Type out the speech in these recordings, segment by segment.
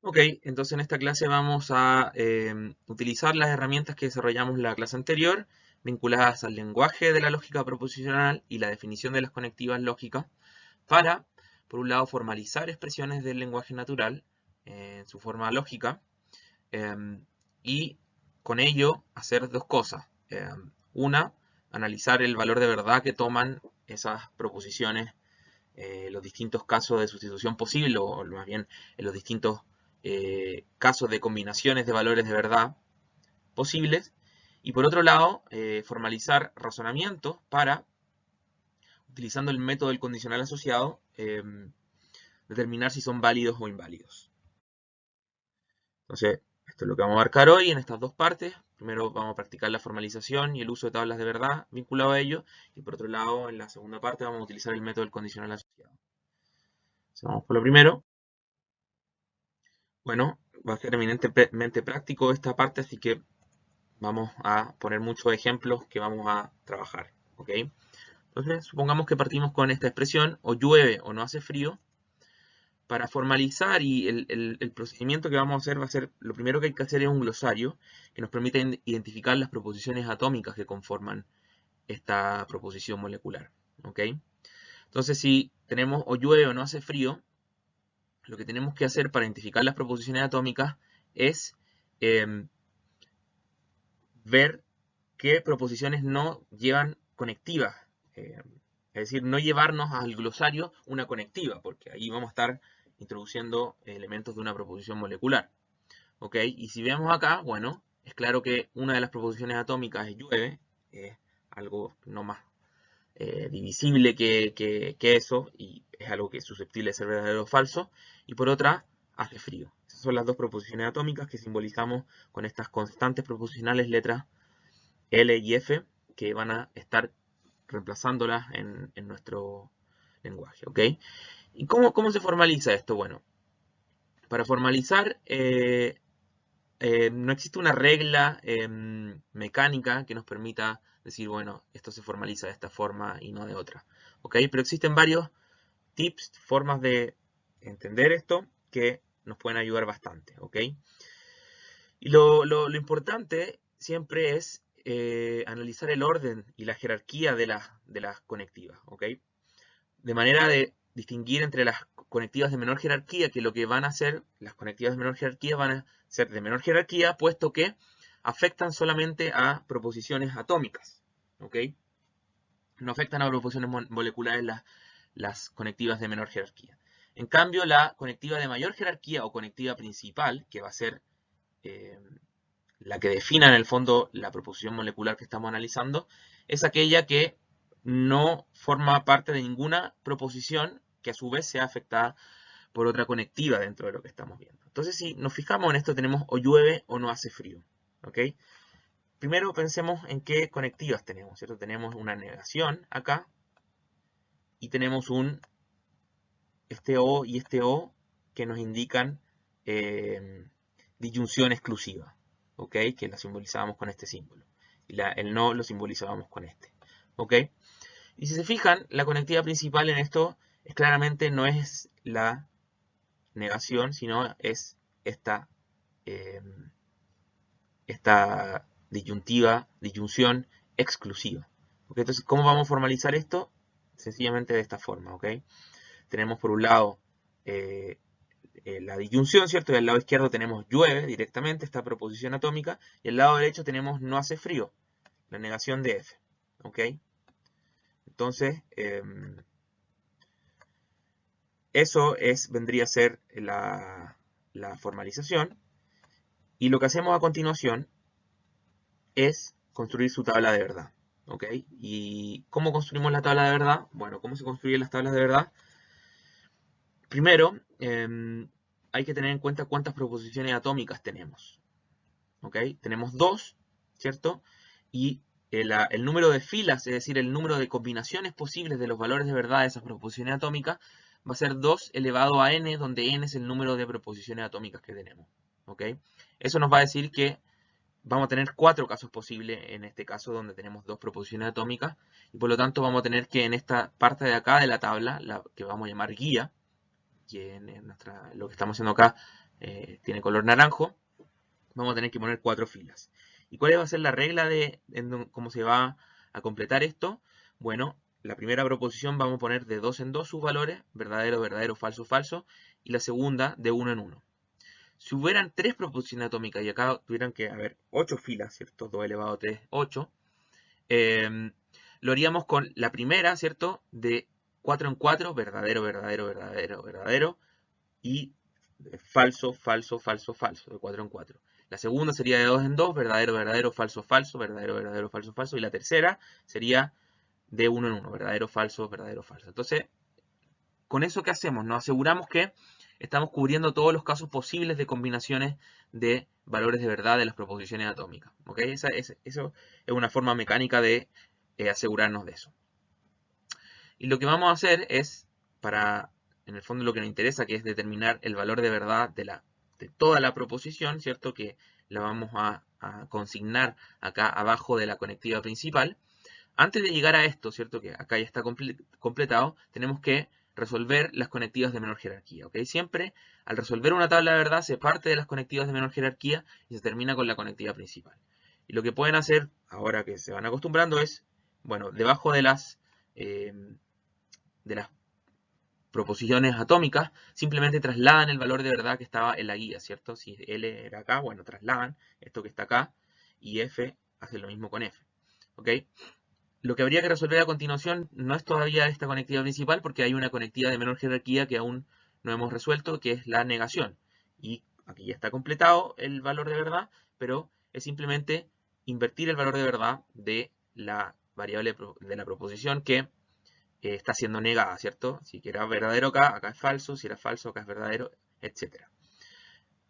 Ok, entonces en esta clase vamos a utilizar las herramientas que desarrollamos en la clase anterior, vinculadas al lenguaje de la lógica proposicional y la definición de las conectivas lógicas, para, por un lado, formalizar expresiones del lenguaje natural en su forma lógica, y con ello hacer dos cosas. Una, analizar el valor de verdad que toman esas proposiciones, los distintos casos de sustitución posible, o más bien en los distintos casos de combinaciones de valores de verdad posibles. Y por otro lado, formalizar razonamientos para, utilizando el método del condicional asociado, determinar si son válidos o inválidos. Entonces, esto es lo que vamos a abarcar hoy en estas dos partes. Primero vamos a practicar la formalización y el uso de tablas de verdad vinculado a ello. Y por otro lado, en la segunda parte vamos a utilizar el método del condicional asociado. Entonces, vamos por lo primero. Bueno, va a ser eminentemente práctico esta parte, así que vamos a poner muchos ejemplos que vamos a trabajar. ¿Ok? Entonces, supongamos que partimos con esta expresión, o llueve o no hace frío. Para formalizar, y el procedimiento que vamos a hacer va a ser, lo primero que hay que hacer es un glosario que nos permite identificar las proposiciones atómicas que conforman esta proposición molecular. ¿Ok? Entonces, si tenemos o llueve o no hace frío, lo que tenemos que hacer para identificar las proposiciones atómicas es ver qué proposiciones no llevan conectivas. Es decir, no llevarnos al glosario una conectiva, porque ahí vamos a estar introduciendo elementos de una proposición molecular. ¿Ok? Y si vemos acá, bueno, es claro que una de las proposiciones atómicas es llueve, es algo no más divisible que eso, y es algo que es susceptible de ser verdadero o falso, y por otra, hace frío. Esas son las dos proposiciones atómicas que simbolizamos con estas constantes proposicionales letras L y F, que van a estar reemplazándolas en nuestro lenguaje. ¿Ok? ¿Y cómo se formaliza esto? Bueno, para formalizar no existe una regla mecánica que nos permita decir, bueno, esto se formaliza de esta forma y no de otra. ¿Ok? Pero existen varios tips, formas de entender esto que nos pueden ayudar bastante. ¿Ok? Y lo importante siempre es analizar el orden y la jerarquía de las conectivas. ¿Ok? De manera de distinguir entre las conectivas de menor jerarquía, que lo que van a hacer, las conectivas de menor jerarquía van a ser de menor jerarquía, puesto que afectan solamente a proposiciones atómicas. ¿Ok? No afectan a proposiciones moleculares las conectivas de menor jerarquía. En cambio, la conectiva de mayor jerarquía o conectiva principal, que va a ser eh, la que defina en el fondo la proposición molecular que estamos analizando, es aquella que no forma parte de ninguna proposición que a su vez sea afectada por otra conectiva dentro de lo que estamos viendo. Entonces, si nos fijamos en esto, tenemos o llueve o no hace frío. ¿Ok? Primero pensemos en qué conectivas tenemos, ¿cierto? Tenemos una negación acá y tenemos este O y este O que nos indican disyunción exclusiva, ¿ok? Que la simbolizábamos con este símbolo. Y el no lo simbolizábamos con este, ¿ok? Y si se fijan, la conectiva principal en esto es claramente no es la negación, sino es eh, esta disyunción exclusiva. ¿Ok? Entonces, ¿cómo vamos a formalizar esto? Sencillamente de esta forma, ¿ok? Tenemos por un lado eh, la disyunción, ¿cierto? Y al lado izquierdo tenemos llueve directamente, esta proposición atómica, y al lado derecho tenemos no hace frío, la negación de F, ¿ok? Entonces, eso vendría a ser la formalización, y lo que hacemos a continuación es construir su tabla de verdad, ¿ok? ¿Y cómo construimos la tabla de verdad? Bueno, ¿cómo se construyen las tablas de verdad? Primero, hay que tener en cuenta cuántas proposiciones atómicas tenemos. ¿Ok? Tenemos dos, ¿cierto? Y el número de filas, es decir, el número de combinaciones posibles de los valores de verdad de esas proposiciones atómicas, va a ser 2 elevado a n, donde n es el número de proposiciones atómicas que tenemos. ¿Ok? Eso nos va a decir que vamos a tener 4 casos posibles en este caso, donde tenemos 2 proposiciones atómicas, y por lo tanto vamos a tener que en esta parte de acá de la tabla, la que vamos a llamar guía, que lo que estamos haciendo acá tiene color naranjo, vamos a tener que poner 4 filas. ¿Y cuál va a ser la regla de cómo se va a completar esto? Bueno, la primera proposición vamos a poner de 2 en 2 sus valores, verdadero, verdadero, falso, falso, y la segunda de 1 en 1. Si hubieran 3 proposiciones atómicas y acá tuvieran que haber 8 filas, ¿cierto? 2 elevado a 3, 8. Lo haríamos con la primera, ¿cierto? De 4 en 4, verdadero, verdadero, verdadero, verdadero, y falso, falso, falso, falso, de 4 en 4. La segunda sería de 2 en 2, verdadero, verdadero, falso, falso, verdadero, verdadero, falso, falso. Y la tercera sería de 1 en 1, verdadero, falso, verdadero, falso. Entonces, con eso, ¿qué hacemos? Nos aseguramos que estamos cubriendo todos los casos posibles de combinaciones de valores de verdad de las proposiciones atómicas. ¿Ok? Eso es una forma mecánica de asegurarnos de eso. Y lo que vamos a hacer es, en el fondo lo que nos interesa, que es determinar el valor de verdad de toda la proposición, ¿cierto? Que la vamos a consignar acá abajo de la conectiva principal. Antes de llegar a esto, ¿cierto? Que acá ya está completado, tenemos que resolver las conectivas de menor jerarquía, ¿ok? Siempre, al resolver una tabla de verdad, se parte de las conectivas de menor jerarquía y se termina con la conectiva principal. Y lo que pueden hacer, ahora que se van acostumbrando, es, bueno, debajo de las proposiciones atómicas, simplemente trasladan el valor de verdad que estaba en la guía, ¿cierto? Si L era acá, bueno, trasladan esto que está acá, y F hace lo mismo con F, ¿ok? Lo que habría que resolver a continuación no es todavía esta conectiva principal, porque hay una conectiva de menor jerarquía que aún no hemos resuelto, que es la negación. Y aquí ya está completado el valor de verdad, pero es simplemente invertir el valor de verdad de la variable de la proposición que está siendo negada, ¿cierto? Si era verdadero acá, acá es falso, si era falso, acá es verdadero, etc.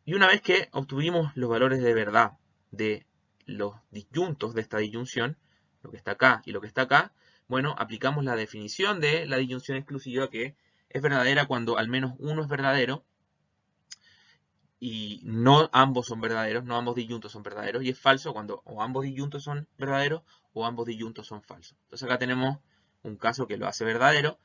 Y una vez que obtuvimos los valores de verdad de los disyuntos de esta disyunción, lo que está acá y lo que está acá, bueno, aplicamos la definición de la disyunción exclusiva, que es verdadera cuando al menos uno es verdadero y no ambos son verdaderos, no ambos disyuntos son verdaderos, y es falso cuando o ambos disyuntos son verdaderos o ambos disyuntos son falsos. Entonces acá tenemos un caso que lo hace verdadero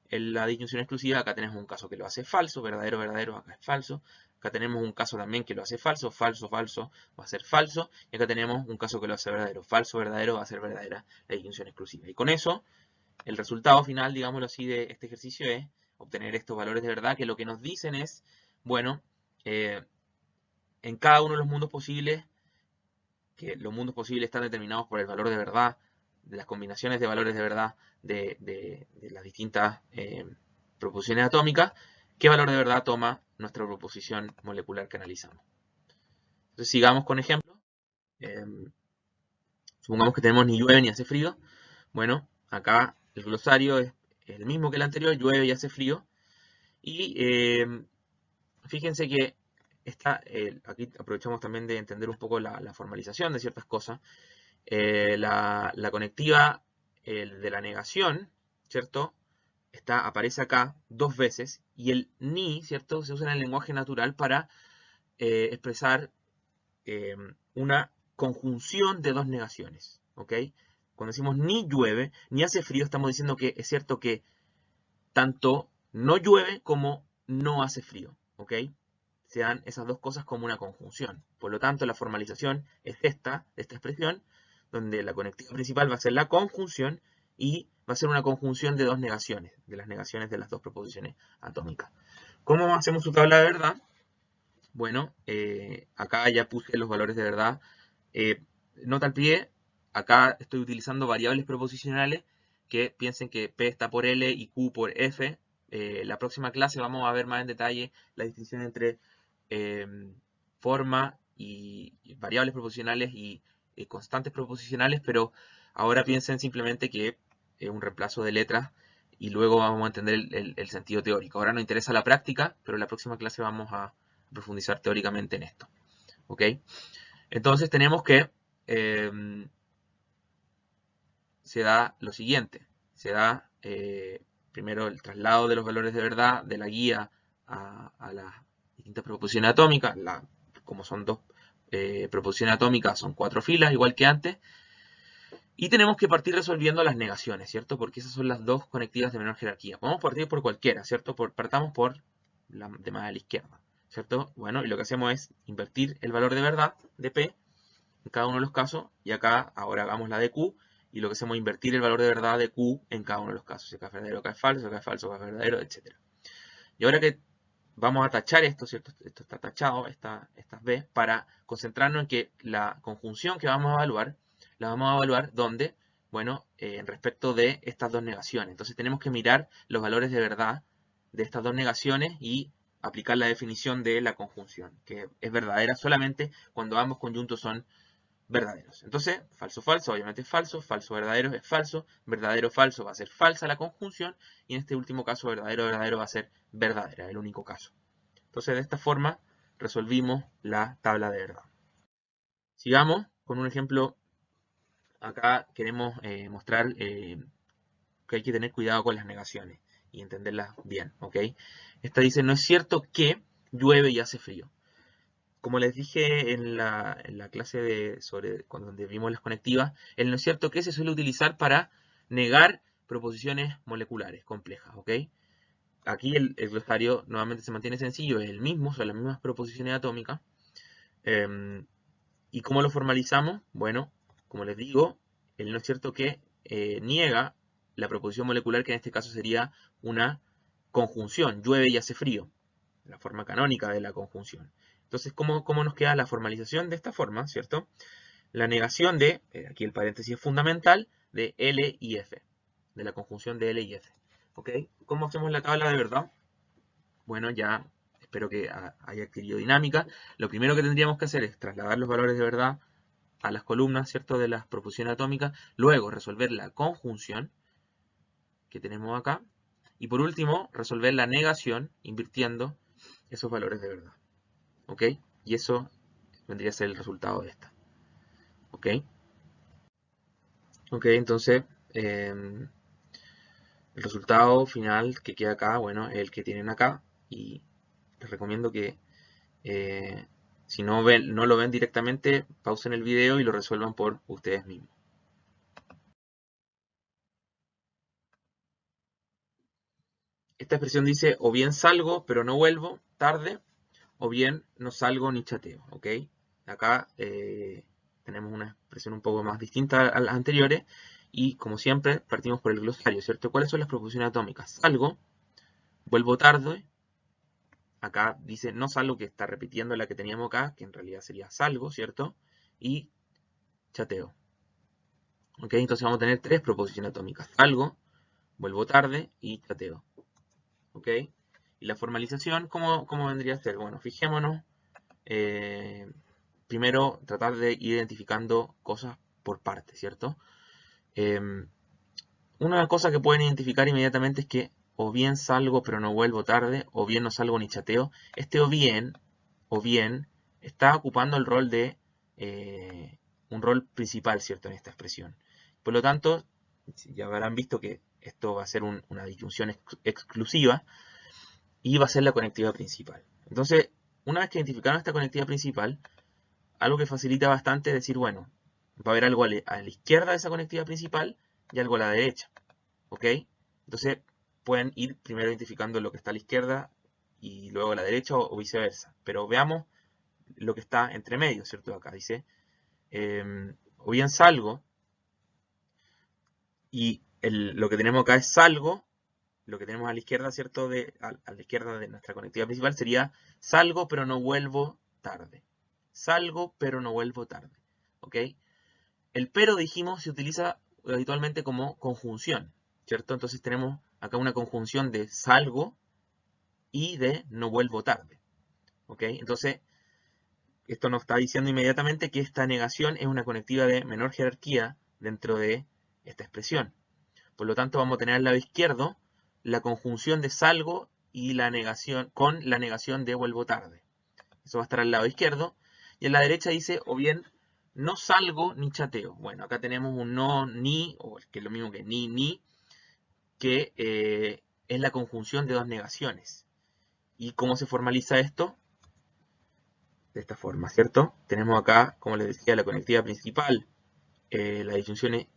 en la disyunción exclusiva, acá tenemos un caso que lo hace falso, verdadero, verdadero, acá es falso. Acá tenemos un caso también que lo hace falso, falso, falso, va a ser falso. Y acá tenemos un caso que lo hace verdadero, falso, verdadero, va a ser verdadera la disyunción exclusiva. Y con eso, el resultado final, digámoslo así, de este ejercicio es obtener estos valores de verdad, que lo que nos dicen es, bueno, en cada uno de los mundos posibles, que los mundos posibles están determinados por el valor de verdad, de las combinaciones de valores de verdad de las distintas proposiciones atómicas, qué valor de verdad toma nuestra proposición molecular que analizamos. Entonces sigamos con ejemplos. Supongamos que tenemos ni llueve ni hace frío. Bueno, acá el glosario es el mismo que el anterior, llueve y hace frío. Y fíjense que aquí aprovechamos también de entender un poco la formalización de ciertas cosas. La conectiva de la negación, ¿cierto? Aparece acá 2 veces y el ni, ¿cierto? Se usa en el lenguaje natural para expresar una conjunción de 2 negaciones, ¿ok? Cuando decimos ni llueve, ni hace frío, estamos diciendo que es cierto que tanto no llueve como no hace frío, ¿ok? Se dan esas dos cosas como una conjunción. Por lo tanto, la formalización es de esta expresión, donde la conectiva principal va a ser la conjunción y va a ser una conjunción de 2 negaciones, de las negaciones de las 2 proposiciones atómicas. ¿Cómo hacemos su tabla de verdad? Bueno, acá ya puse los valores de verdad. Nota al pie, acá estoy utilizando variables proposicionales que piensen que P está por L y Q por F. La próxima clase vamos a ver más en detalle la distinción entre forma y variables proposicionales y constantes proposicionales, pero ahora piensen simplemente que es un reemplazo de letras y luego vamos a entender el sentido teórico. Ahora nos interesa la práctica, pero en la próxima clase vamos a profundizar teóricamente en esto. ¿Ok? Entonces tenemos que se da lo siguiente. Se da primero el traslado de los valores de verdad de la guía a las distintas proposiciones atómicas. Como son 2 proposiciones atómicas, son 4 filas, igual que antes. Y tenemos que partir resolviendo las negaciones, ¿cierto? Porque esas son las 2 conectivas de menor jerarquía. Podemos partir por cualquiera, ¿cierto? Partamos por la de más a la izquierda. ¿cierto? Bueno, y lo que hacemos es invertir el valor de verdad de P en cada uno de los casos, y acá ahora hagamos la de Q, y lo que hacemos es invertir el valor de verdad de Q en cada uno de los casos, si acá es verdadero, acá es falso, acá es falso, acá es verdadero, etc. Y ahora que vamos a tachar esto, ¿cierto? Esto está tachado, estas B, para concentrarnos en que la conjunción que vamos a evaluar, la vamos a evaluar donde, bueno, en respecto de estas dos negaciones. Entonces tenemos que mirar los valores de verdad de estas dos negaciones y aplicar la definición de la conjunción, que es verdadera solamente cuando ambos conjuntos son verdaderos. Entonces, falso, falso, obviamente es falso, falso, verdadero es falso, verdadero, falso va a ser falsa la conjunción, y en este último caso, verdadero, verdadero va a ser verdadera, el único caso. Entonces, de esta forma, resolvimos la tabla de verdad. Sigamos con un ejemplo. Acá queremos mostrar que hay que tener cuidado con las negaciones y entenderlas bien, ¿ok? Esta dice, no es cierto que llueve y hace frío. Como les dije en la clase donde vimos las conectivas, el no es cierto que se suele utilizar para negar proposiciones moleculares complejas, ¿ok? Aquí el glosario nuevamente se mantiene sencillo, es el mismo, son las mismas proposiciones atómicas. ¿Y cómo lo formalizamos? Bueno, como les digo, el no es cierto que niega la proposición molecular, que en este caso sería una conjunción, llueve y hace frío, la forma canónica de la conjunción. Entonces, ¿cómo nos queda la formalización de esta forma, cierto? La negación de, aquí el paréntesis es fundamental, de L y F, de la conjunción de L y F. ¿Ok? ¿Cómo hacemos la tabla de verdad? Bueno, ya espero que haya adquirido dinámica. Lo primero que tendríamos que hacer es trasladar los valores de verdad a las columnas, ¿cierto?, de las proposiciones atómicas. Luego, resolver la conjunción que tenemos acá. Y por último, resolver la negación invirtiendo esos valores de verdad. ¿Ok? Y eso vendría a ser el resultado de esta. ¿Ok? Ok, entonces el resultado final que queda acá, bueno, es el que tienen acá. Y les recomiendo que si no lo ven directamente, pausen el video y lo resuelvan por ustedes mismos. Esta expresión dice, o bien salgo pero no vuelvo tarde, o bien no salgo ni chateo, ¿ok? Acá tenemos una expresión un poco más distinta a las anteriores, y como siempre partimos por el glosario, ¿cierto? ¿Cuáles son las proposiciones atómicas? Salgo, vuelvo tarde, acá dice no salgo, que está repitiendo la que teníamos acá, que en realidad sería salgo, ¿cierto? Y chateo. ¿Ok? Entonces vamos a tener tres proposiciones atómicas. Salgo, vuelvo tarde y chateo. ¿Ok? Y la formalización, ¿cómo vendría a ser? Bueno, fijémonos. Primero, tratar de ir identificando cosas por partes, ¿cierto? Una cosa que pueden identificar inmediatamente es que o bien salgo pero no vuelvo tarde, o bien no salgo ni chateo. Este o bien, está ocupando el rol de un rol principal, ¿cierto?, en esta expresión. Por lo tanto, ya habrán visto que esto va a ser una disyunción exclusiva y va a ser la conectiva principal. Entonces, una vez que identificaron esta conectiva principal, algo que facilita bastante es decir, bueno, va a haber algo a la izquierda de esa conectiva principal y algo a la derecha. ¿Ok? Entonces pueden ir primero identificando lo que está a la izquierda y luego a la derecha, o viceversa. Pero veamos lo que está entre medio, ¿cierto? Acá dice, o bien salgo, y lo que tenemos acá es salgo, lo que tenemos a la izquierda, ¿cierto? A la izquierda de nuestra conectiva principal sería salgo pero no vuelvo tarde. Salgo pero no vuelvo tarde. ¿Ok? El pero, dijimos, se utiliza habitualmente como conjunción, ¿cierto? Entonces tenemos acá una conjunción de salgo y de no vuelvo tarde. ¿Ok? Entonces, esto nos está diciendo inmediatamente que esta negación es una conectiva de menor jerarquía dentro de esta expresión. Por lo tanto, vamos a tener al lado izquierdo la conjunción de salgo y la negación con la negación de vuelvo tarde. Eso va a estar al lado izquierdo. Y en la derecha dice, o bien, no salgo ni chateo. Bueno, acá tenemos un no, ni, o que es lo mismo que ni, que es la conjunción de dos negaciones. ¿Y cómo se formaliza esto? De esta forma, ¿cierto? Tenemos acá, como les decía, la conectiva principal, la disyunción es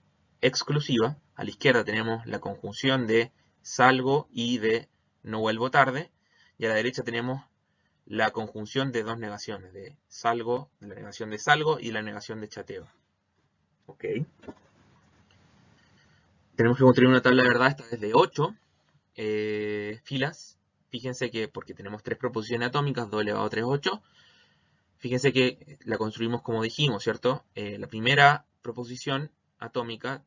exclusiva. A la izquierda tenemos la conjunción de salgo y de no vuelvo tarde. Y a la derecha tenemos la conjunción de dos negaciones, de salgo, de la negación de salgo y la negación de chateo. ¿Ok? Tenemos que construir una tabla de verdad, esta es de 8 filas. Fíjense que, porque tenemos 3 proposiciones atómicas, 2 elevado a 3, 8. Fíjense que la construimos como dijimos, ¿cierto? La primera proposición atómica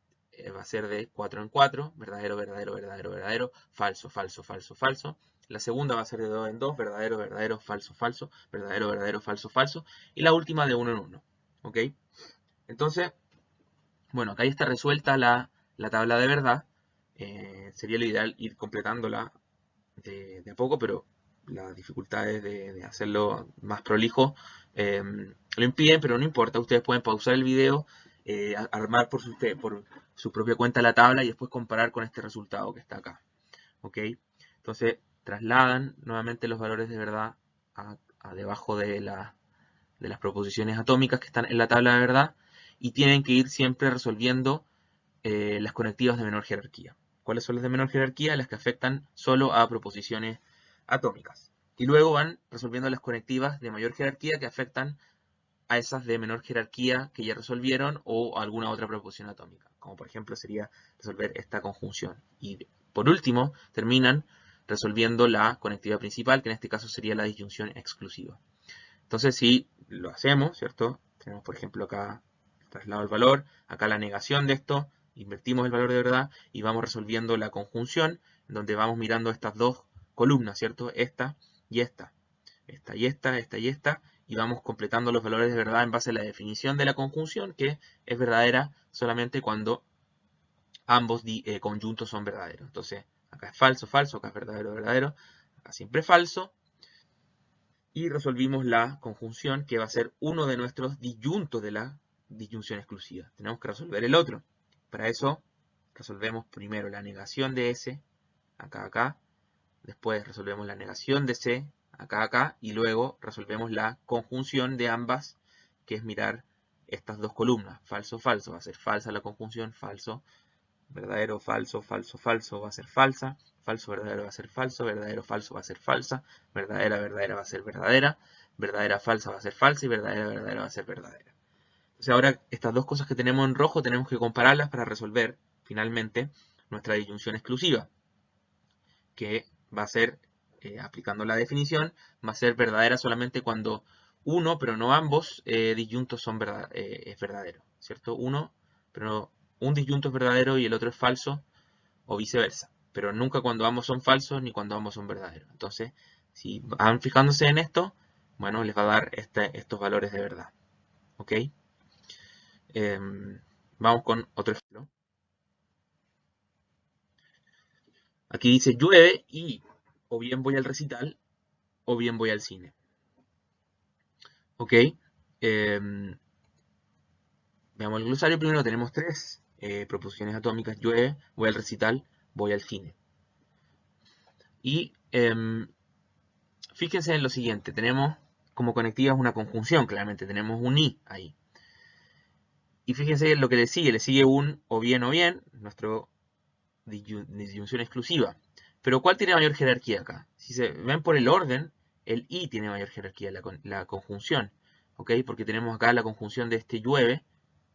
va a ser de 4 en 4, verdadero, verdadero, verdadero, verdadero, falso, falso, falso, falso. La segunda va a ser de 2 en 2, verdadero, verdadero, falso, falso, verdadero, verdadero, falso, falso. Y la última de 1 en 1. ¿Ok? Entonces, bueno, acá ya está resuelta la tabla de verdad. Sería lo ideal ir completándola de a poco, pero las dificultades de hacerlo más prolijo lo impiden, pero no importa. Ustedes pueden pausar el video, armar por su propia cuenta la tabla y después comparar con este resultado que está acá. ¿Ok? Entonces, trasladan nuevamente los valores de verdad a debajo de las proposiciones atómicas que están en la tabla de verdad y tienen que ir siempre resolviendo las conectivas de menor jerarquía. ¿Cuáles son las de menor jerarquía? Las que afectan solo a proposiciones atómicas. Y luego van resolviendo las conectivas de mayor jerarquía que afectan a esas de menor jerarquía que ya resolvieron o alguna otra proposición atómica. Como por ejemplo sería resolver esta conjunción. Y por último terminan resolviendo la conectividad principal, que en este caso sería la disyunción exclusiva. Entonces si lo hacemos, ¿cierto? Tenemos por ejemplo acá traslado el valor, acá la negación de esto, invertimos el valor de verdad y vamos resolviendo la conjunción, donde vamos mirando estas dos columnas, ¿cierto? Esta y esta. Esta y esta, esta y esta, y vamos completando los valores de verdad en base a la definición de la conjunción, que es verdadera solamente cuando ambos conjuntos son verdaderos. Entonces, acá es falso, falso, acá es verdadero, verdadero, acá siempre falso. Y resolvimos la conjunción, que va a ser uno de nuestros disyuntos de la disyunción exclusiva. Tenemos que resolver el otro. Para eso, resolvemos primero la negación de S, acá, acá. Después resolvemos la negación de C, acá, acá. Y luego resolvemos la conjunción de ambas, que es mirar estas dos columnas. Falso, falso. Va a ser falsa la conjunción, falso, verdadero, falso, falso, falso, va a ser falsa, falso, verdadero va a ser falso, verdadero, falso va a ser falsa, verdadera, verdadera va a ser verdadera, verdadera, falsa va a ser falsa y verdadera, verdadera va a ser verdadera. Entonces ahora estas dos cosas que tenemos en rojo tenemos que compararlas para resolver finalmente nuestra disyunción exclusiva, que va a ser, aplicando la definición, va a ser verdadera solamente cuando uno, pero no ambos, disyuntos son es verdadero, ¿cierto? Uno, pero un disyunto es verdadero y el otro es falso, o viceversa. Pero nunca cuando ambos son falsos ni cuando ambos son verdaderos. Entonces, si van fijándose en esto, bueno, les va a dar estos valores de verdad. ¿Ok? Vamos con otro ejemplo. Aquí dice llueve y o bien voy al recital o bien voy al cine. ¿Ok? Veamos el glosario. Primero tenemos 3 proposiciones atómicas. Llueve, voy al recital, voy al cine. Y fíjense en lo siguiente. Tenemos como conectivas una conjunción, claramente. Tenemos un i ahí. Y fíjense en lo que le sigue un o bien, nuestra disyunción exclusiva. Pero ¿cuál tiene mayor jerarquía acá? Si se ven por el orden, el i tiene mayor jerarquía, la conjunción. ¿Ok? Porque tenemos acá la conjunción de este llueve,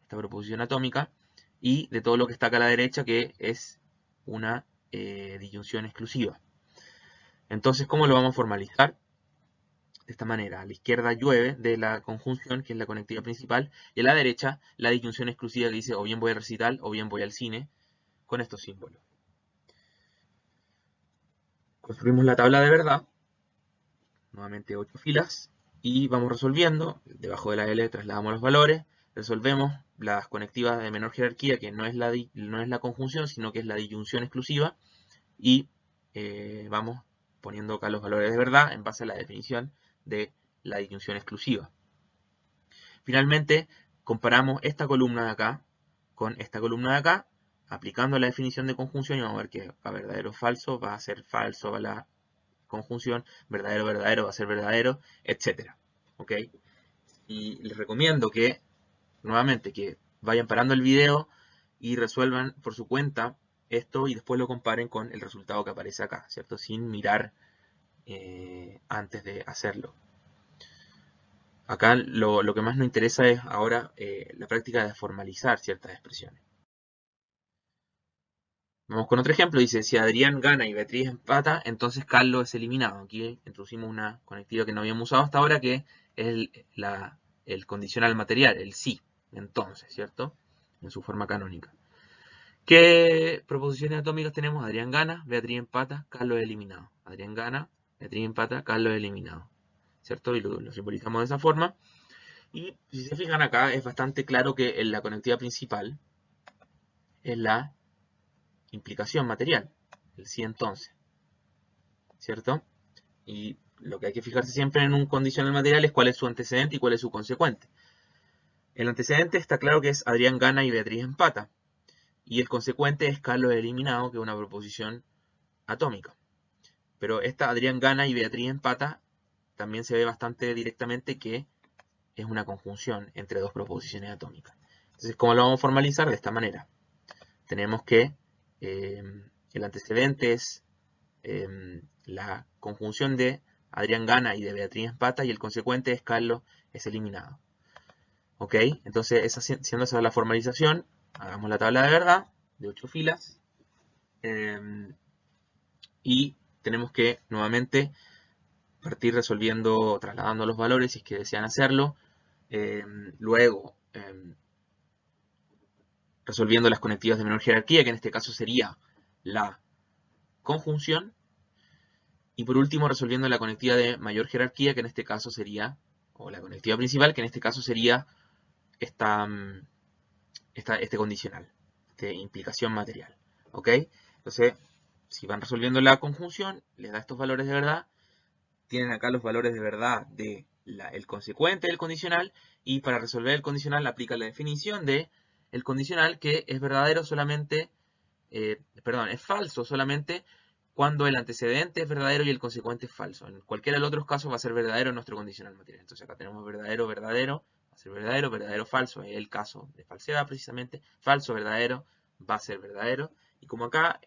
esta proposición atómica, y de todo lo que está acá a la derecha, que es una disyunción exclusiva. Entonces, ¿cómo lo vamos a formalizar? De esta manera, a la izquierda llueve de la conjunción, que es la conectividad principal, y a la derecha la disyunción exclusiva que dice o bien voy al recital o bien voy al cine, con estos símbolos. Construimos la tabla de verdad, nuevamente 8 filas, y vamos resolviendo. Debajo de la L trasladamos los valores, resolvemos las conectivas de menor jerarquía, que no es la conjunción, sino que es la disyunción exclusiva, y vamos poniendo acá los valores de verdad en base a la definición de la disyunción exclusiva. Finalmente, comparamos esta columna de acá con esta columna de acá, aplicando la definición de conjunción, y vamos a ver que a verdadero o falso va a ser falso a la conjunción, verdadero, verdadero va a ser verdadero, etc. ¿Ok? Y les recomiendo que, nuevamente, que vayan parando el video y resuelvan por su cuenta esto y después lo comparen con el resultado que aparece acá, ¿cierto? Sin mirar antes de hacerlo. Acá lo que más nos interesa es ahora la práctica de formalizar ciertas expresiones. Vamos con otro ejemplo, dice, si Adrián gana y Beatriz empata, entonces Carlos es eliminado. Aquí introducimos una conectiva que no habíamos usado hasta ahora, que es el condicional material, el sí, entonces, ¿cierto? En su forma canónica. ¿Qué proposiciones atómicas tenemos? Adrián gana, Beatriz empata, Carlos es eliminado. Adrián gana, Beatriz empata, Carlos es eliminado. ¿Cierto? Y lo simbolizamos de esa forma. Y si se fijan acá, es bastante claro que la conectiva principal es la implicación material, el sí entonces, ¿cierto? Y lo que hay que fijarse siempre en un condicional material es cuál es su antecedente y cuál es su consecuente. El antecedente está claro que es Adrián gana y Beatriz empata. Y el consecuente es Carlos eliminado, que es una proposición atómica. Pero esta Adrián gana y Beatriz empata también se ve bastante directamente que es una conjunción entre dos proposiciones atómicas. Entonces, ¿cómo lo vamos a formalizar? De esta manera. Tenemos que el antecedente es la conjunción de Adrián gana y de Beatriz empata, y el consecuente es Carlos es eliminado. ¿Ok? Entonces, siendo esa la formalización, hagamos la tabla de verdad de 8 filas. Y tenemos que nuevamente partir resolviendo, trasladando los valores si es que desean hacerlo. Luego, resolviendo las conectivas de menor jerarquía, que en este caso sería la conjunción. Y por último, resolviendo la conectiva de mayor jerarquía, que en este caso sería, o la conectiva principal, que en este caso sería este condicional, de implicación material. ¿Ok? Entonces, si van resolviendo la conjunción, les da estos valores de verdad. Tienen acá los valores de verdad del consecuente del condicional, y para resolver el condicional aplica la definición de el condicional, que es verdadero solamente, es falso solamente cuando el antecedente es verdadero y el consecuente es falso. En cualquiera de los otros casos va a ser verdadero nuestro condicional material. Entonces acá tenemos verdadero, verdadero, va a ser verdadero, verdadero, falso, es el caso de falsedad precisamente, falso, verdadero, va a ser verdadero. Y como acá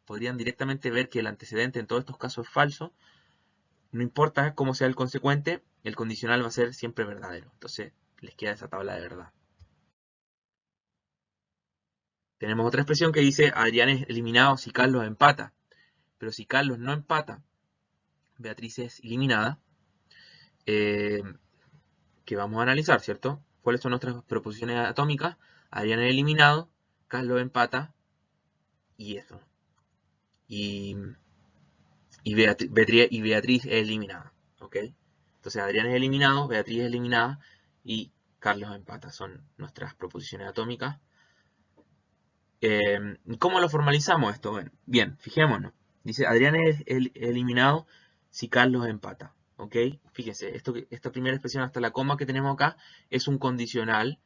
podrían directamente ver que el antecedente en todos estos casos es falso, no importa cómo sea el consecuente, el condicional va a ser siempre verdadero. Entonces les queda esa tabla de verdad. Tenemos otra expresión que dice Adrián es eliminado si Carlos empata. Pero si Carlos no empata, Beatriz es eliminada. Que vamos a analizar, ¿cierto? ¿Cuáles son nuestras proposiciones atómicas? Adrián es eliminado, Carlos empata y eso. Y Beatriz es eliminada. ¿Ok? Entonces Adrián es eliminado, Beatriz es eliminada y Carlos empata. Son nuestras proposiciones atómicas. ¿Cómo lo formalizamos esto? Bueno, bien, fijémonos. Dice, Adrián es eliminado si Carlos empata. ¿Ok? Fíjense, esta primera expresión hasta la coma que tenemos acá es un condicional,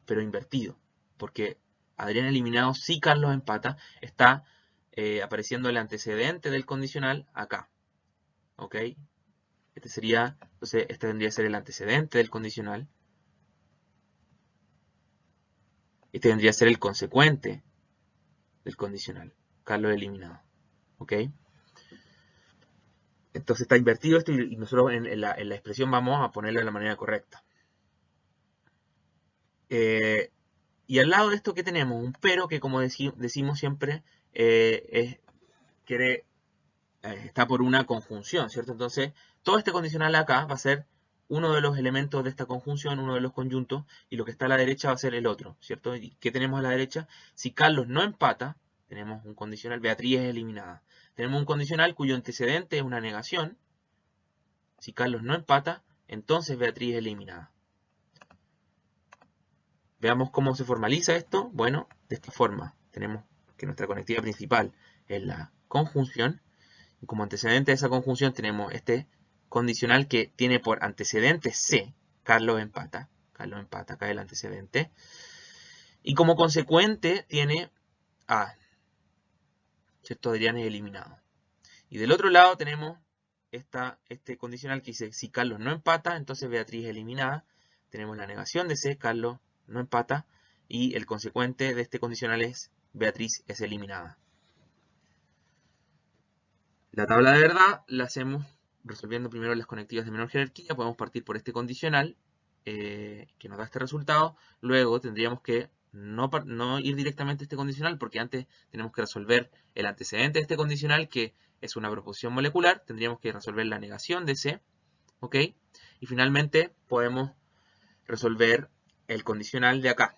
pero invertido. Porque Adrián eliminado si Carlos empata, está apareciendo el antecedente del condicional acá. ¿Ok? Entonces este tendría que ser el antecedente del condicional. Este tendría que ser el consecuente del condicional. Carlos eliminado. ¿Ok? Entonces está invertido esto y nosotros en la expresión vamos a ponerlo de la manera correcta. Y al lado de esto, ¿qué tenemos? Un pero que, como decimos siempre, está por una conjunción, ¿cierto? Entonces, todo este condicional acá va a ser uno de los elementos de esta conjunción, uno de los conjuntos, y lo que está a la derecha va a ser el otro, ¿cierto? ¿Y qué tenemos a la derecha? Si Carlos no empata, tenemos un condicional, Beatriz es eliminada. Tenemos un condicional cuyo antecedente es una negación. Si Carlos no empata, entonces Beatriz es eliminada. Veamos cómo se formaliza esto. Bueno, de esta forma. Tenemos que nuestra conectiva principal es la conjunción. Y como antecedente de esa conjunción tenemos este condicional que tiene por antecedente C. Carlos empata. Carlos empata, acá el antecedente. Y como consecuente tiene A. ¿Cierto? Adrián es eliminado. Y del otro lado tenemos este condicional que dice si Carlos no empata, entonces Beatriz es eliminada. Tenemos la negación de C, Carlos no empata, y el consecuente de este condicional es Beatriz es eliminada. La tabla de verdad la hacemos resolviendo primero las conectivas de menor jerarquía. Podemos partir por este condicional que nos da este resultado. Luego tendríamos que no ir directamente a este condicional porque antes tenemos que resolver el antecedente de este condicional, que es una proposición molecular. Tendríamos que resolver la negación de C. ¿Ok? Y finalmente podemos resolver el condicional de acá.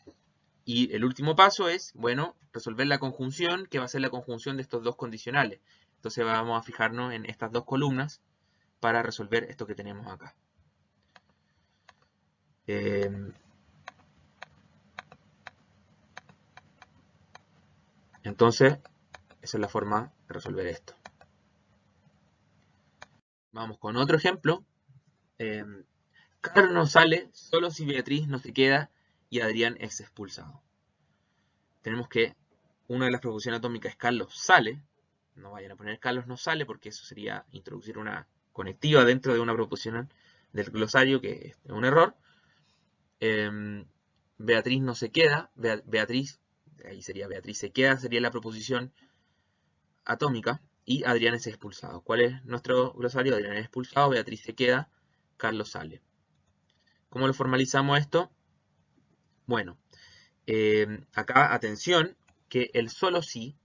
Y el último paso es, bueno, resolver la conjunción, que va a ser la conjunción de estos dos condicionales. Entonces vamos a fijarnos en estas dos columnas para resolver esto que tenemos acá. Entonces, esa es la forma de resolver esto. Vamos con otro ejemplo. Carlos no sale solo si Beatriz no se queda y Adrián es expulsado. Tenemos que una de las proposiciones atómicas es Carlos sale. No vayan a poner Carlos no sale porque eso sería introducir una conectiva dentro de una proposición del glosario, que es un error. Beatriz no se queda. Beatriz, ahí sería Beatriz se queda, sería la proposición atómica. Y Adrián es expulsado. ¿Cuál es nuestro glosario? Adrián es expulsado, Beatriz se queda, Carlos sale. ¿Cómo lo formalizamos esto? Bueno, acá atención, que el solo sí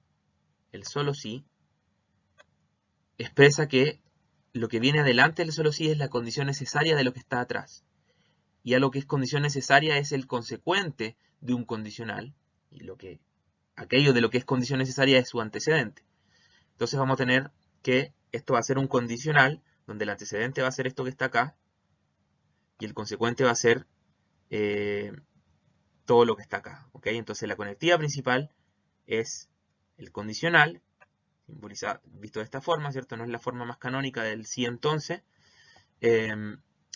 expresa que lo que viene adelante del solo sí es la condición necesaria de lo que está atrás. Y a lo que es condición necesaria es el consecuente de un condicional. Y aquello de lo que es condición necesaria es su antecedente. Entonces vamos a tener que esto va a ser un condicional donde el antecedente va a ser esto que está acá y el consecuente va a ser todo lo que está acá. ¿Ok? Entonces la conectiva principal es el condicional, visto de esta forma, ¿cierto? No es la forma más canónica del sí entonces.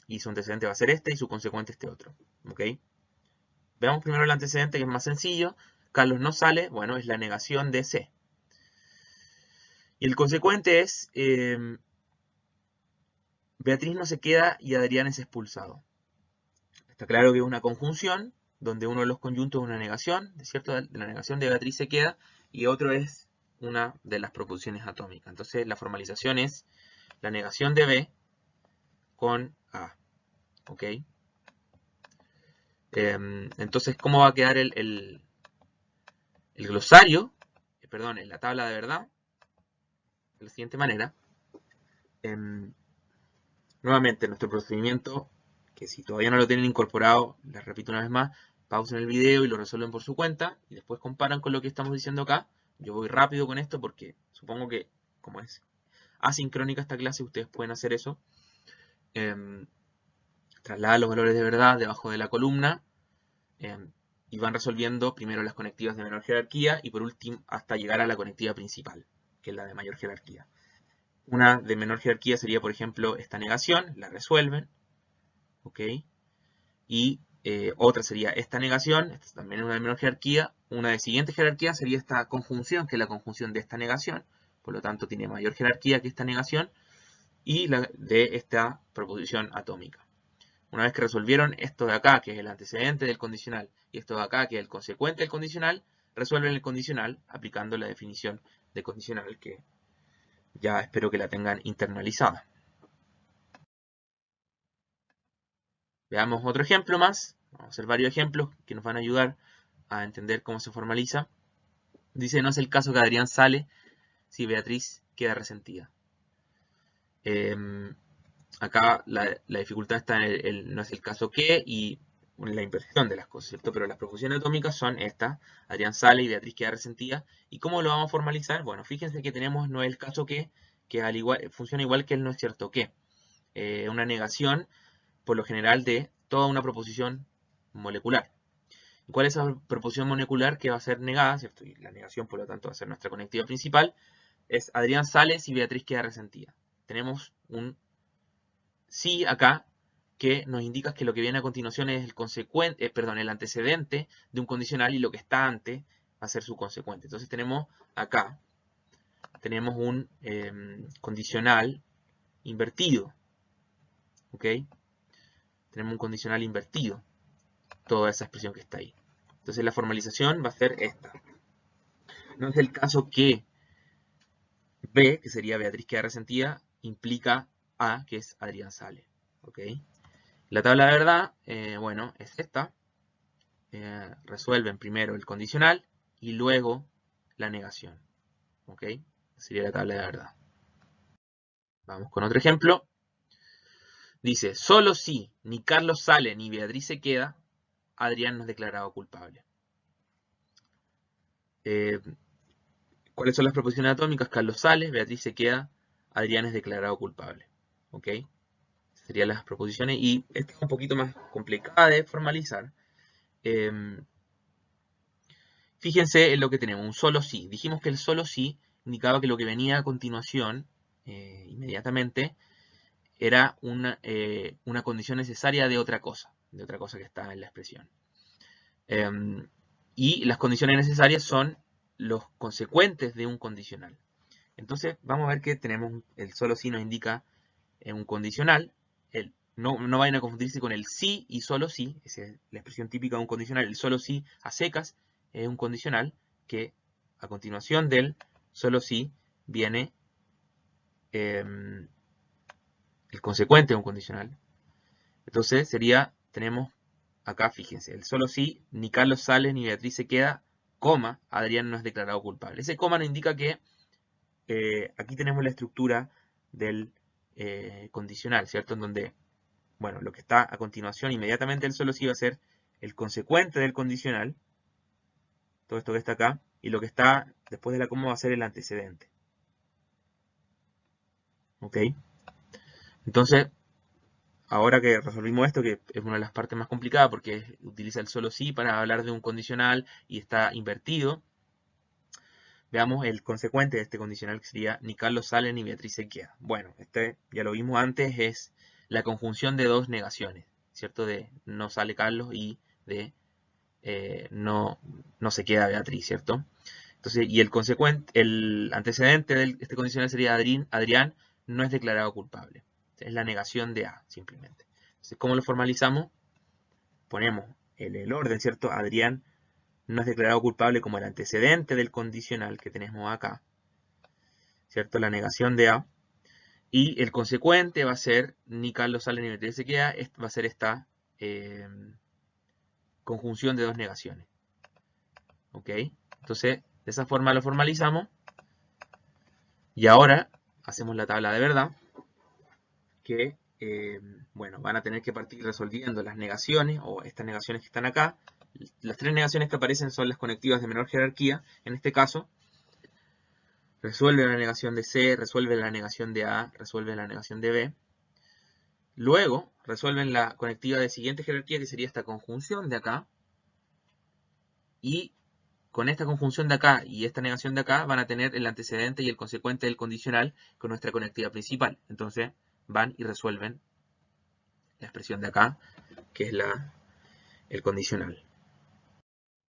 Y su antecedente va a ser este y su consecuente este otro. ¿Ok? Veamos primero el antecedente, que es más sencillo. Carlos no sale, bueno, es la negación de C. Y el consecuente es Beatriz no se queda y Adrián es expulsado. Está claro que es una conjunción, donde uno de los conjuntos es una negación, ¿cierto? De la negación de Beatriz se queda, y otro es una de las proposiciones atómicas. Entonces la formalización es la negación de B con A. ¿Ok? Entonces, ¿cómo va a quedar el glosario? Perdón, en la tabla de verdad. De la siguiente manera. Nuevamente, nuestro procedimiento, que si todavía no lo tienen incorporado, les repito una vez más, pausen el video y lo resuelven por su cuenta y después comparan con lo que estamos diciendo acá. Yo voy rápido con esto porque supongo que, como es asincrónica esta clase, ustedes pueden hacer eso. Trasladan los valores de verdad debajo de la columna y van resolviendo primero las conectivas de menor jerarquía y por último hasta llegar a la conectiva principal, que es la de mayor jerarquía. Una de menor jerarquía sería, por ejemplo, esta negación, la resuelven, ¿ok? Y otra sería esta negación, esta también es una de menor jerarquía. Una de siguiente jerarquía sería esta conjunción, que es la conjunción de esta negación, por lo tanto tiene mayor jerarquía que esta negación, y la de esta proposición atómica. Una vez que resolvieron esto de acá, que es el antecedente del condicional, y esto de acá, que es el consecuente del condicional, resuelven el condicional aplicando la definición de condicional, que ya espero que la tengan internalizada. Veamos otro ejemplo más. Vamos a hacer varios ejemplos que nos van a ayudar a entender cómo se formaliza. Dice, no es el caso que Adrián sale si Beatriz queda resentida. Acá la dificultad está en no es el caso que y en la inversión de las cosas, ¿cierto? Pero las proposiciones atómicas son estas. Adrián sale y Beatriz queda resentida. ¿Y cómo lo vamos a formalizar? Bueno, fíjense que tenemos no es el caso que al igual, funciona igual que el no es cierto que. Una negación, por lo general, de toda una proposición molecular. ¿Cuál es esa proposición molecular que va a ser negada, ¿cierto? Y la negación, por lo tanto, va a ser nuestra conectiva principal. Es Adrián sale si Beatriz queda resentida. Tenemos un sí acá que nos indica que lo que viene a continuación es el antecedente de un condicional y lo que está antes va a ser su consecuente. Entonces tenemos acá un condicional invertido. ¿Ok? Tenemos un condicional invertido. Toda esa expresión que está ahí. Entonces la formalización va a ser esta. No es el caso que B, que sería Beatriz queda resentida, implica A, que es Adrián sale. ¿Ok? La tabla de verdad, bueno, es esta. Resuelven primero el condicional y luego la negación. ¿Ok? Sería la tabla de verdad. Vamos con otro ejemplo. Dice, solo si ni Carlos sale ni Beatriz se queda, Adrián no es declarado culpable. ¿Cuáles son las proposiciones atómicas? Carlos sale, Beatriz se queda, Adrián es declarado culpable. ¿Ok? Esas serían las proposiciones. Y esta es un poquito más complicada de formalizar. Fíjense en lo que tenemos, un solo sí. Dijimos que el solo sí indicaba que lo que venía a continuación, inmediatamente, era una condición necesaria de otra cosa que está en la expresión. Y las condiciones necesarias son los consecuentes de un condicional. Entonces, vamos a ver que tenemos, el solo sí nos indica un condicional. No vayan a confundirse con el sí y solo sí, esa es la expresión típica de un condicional. El solo sí a secas es un condicional que a continuación del solo sí viene el consecuente de un condicional. Entonces tenemos acá, fíjense, el solo sí, ni Carlos sale ni Beatriz se queda, coma, Adrián no es declarado culpable. Ese coma nos indica que aquí tenemos la estructura del condicional, ¿cierto? En donde, bueno, lo que está a continuación, inmediatamente el solo sí va a ser el consecuente del condicional, todo esto que está acá, y lo que está después de la coma va a ser el antecedente. ¿Ok? Entonces, ahora que resolvimos esto, que es una de las partes más complicadas porque utiliza el solo sí para hablar de un condicional y está invertido, veamos el consecuente de este condicional que sería ni Carlos sale ni Beatriz se queda. Bueno, este ya lo vimos antes, es la conjunción de dos negaciones, ¿cierto? De no sale Carlos y de no se queda Beatriz, ¿cierto? Entonces, y el antecedente de este condicional sería Adrián no es declarado culpable. Es la negación de A, simplemente. Entonces, ¿cómo lo formalizamos? Ponemos el orden, ¿cierto? Adrián no es declarado culpable como el antecedente del condicional que tenemos acá, ¿cierto? La negación de A. Y el consecuente va a ser ni Carlos sale ni Beatriz se queda, va a ser esta conjunción de dos negaciones. ¿Ok? Entonces, de esa forma lo formalizamos. Y ahora hacemos la tabla de verdad, que, bueno, van a tener que partir resolviendo las negaciones, o estas negaciones que están acá. Las tres negaciones que aparecen son las conectivas de menor jerarquía, en este caso. Resuelve la negación de C, resuelve la negación de A, resuelve la negación de B. Luego, resuelven la conectiva de siguiente jerarquía, que sería esta conjunción de acá. Y con esta conjunción de acá y esta negación de acá van a tener el antecedente y el consecuente del condicional con nuestra conectiva principal. Entonces van y resuelven la expresión de acá, que es el condicional.